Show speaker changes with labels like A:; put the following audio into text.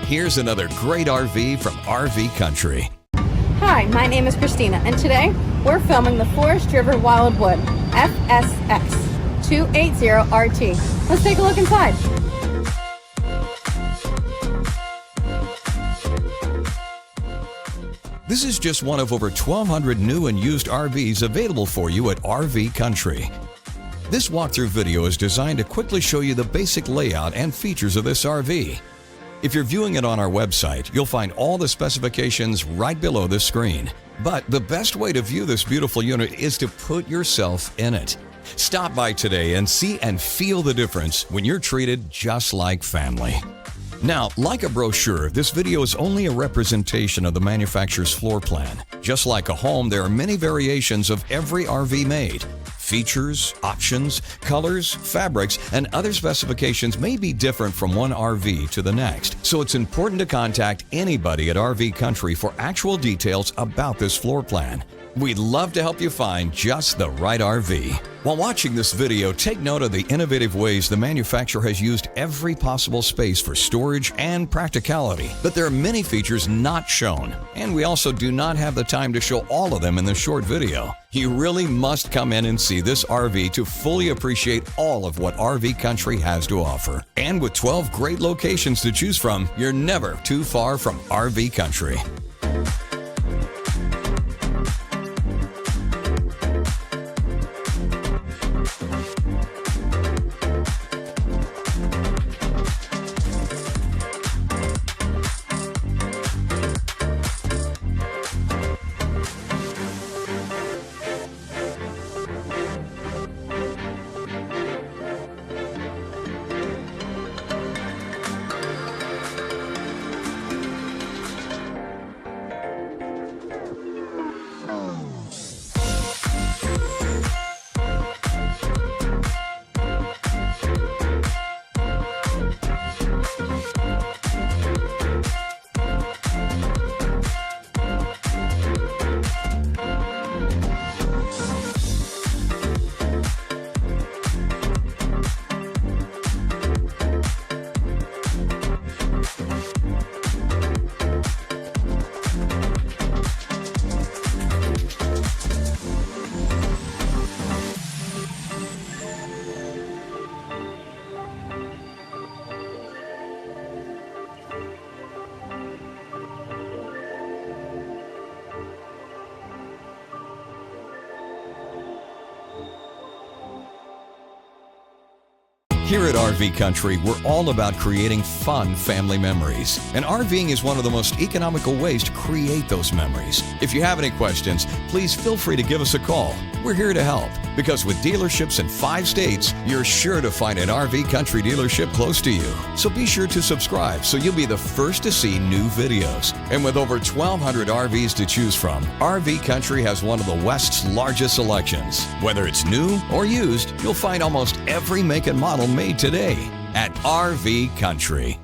A: Here's another great RV from RV Country.
B: Hi, my name is Christina, and today we're filming the River Wildwood FSX-280RT. Let's take a look inside.
A: This is just one of over 1,200 new and used RVs available for you at RV Country. This walkthrough video is designed to quickly show you the basic layout and features of this RV. If you're viewing it on our website, you'll find all the specifications right below the screen. But the best way to view this beautiful unit is to put yourself in it. Stop by today and see and feel the difference when you're treated just like family. Now, like a brochure, this video is only a representation of the manufacturer's floor plan. Just like a home, there are many variations of every RV made. Features, options, colors, fabrics, and other specifications may be different from one RV to the next, so it's important to contact anybody at RV Country for actual details about this floor plan. We'd love to help you find just the right RV. While watching this video, take note of the innovative ways the manufacturer has used every possible space for storage and practicality. But there are many features not shown, and we also do not have the time to show all of them in this short video. You really must come in and see this RV to fully appreciate all of what RV Country has to offer. And with 12 great locations to choose from, you're never too far from RV Country. Here at RV Country, we're all about creating fun family memories. And RVing is one of the most economical ways to create those memories. If you have any questions, please feel free to give us a call. We're here to help, because with dealerships in 5 states, you're sure to find an RV Country dealership close to you. So be sure to subscribe so you'll be the first to see new videos. And with over 1,200 RVs to choose from, RV Country has one of the West's largest selections. Whether it's new or used, you'll find almost every make and model made today at RV Country.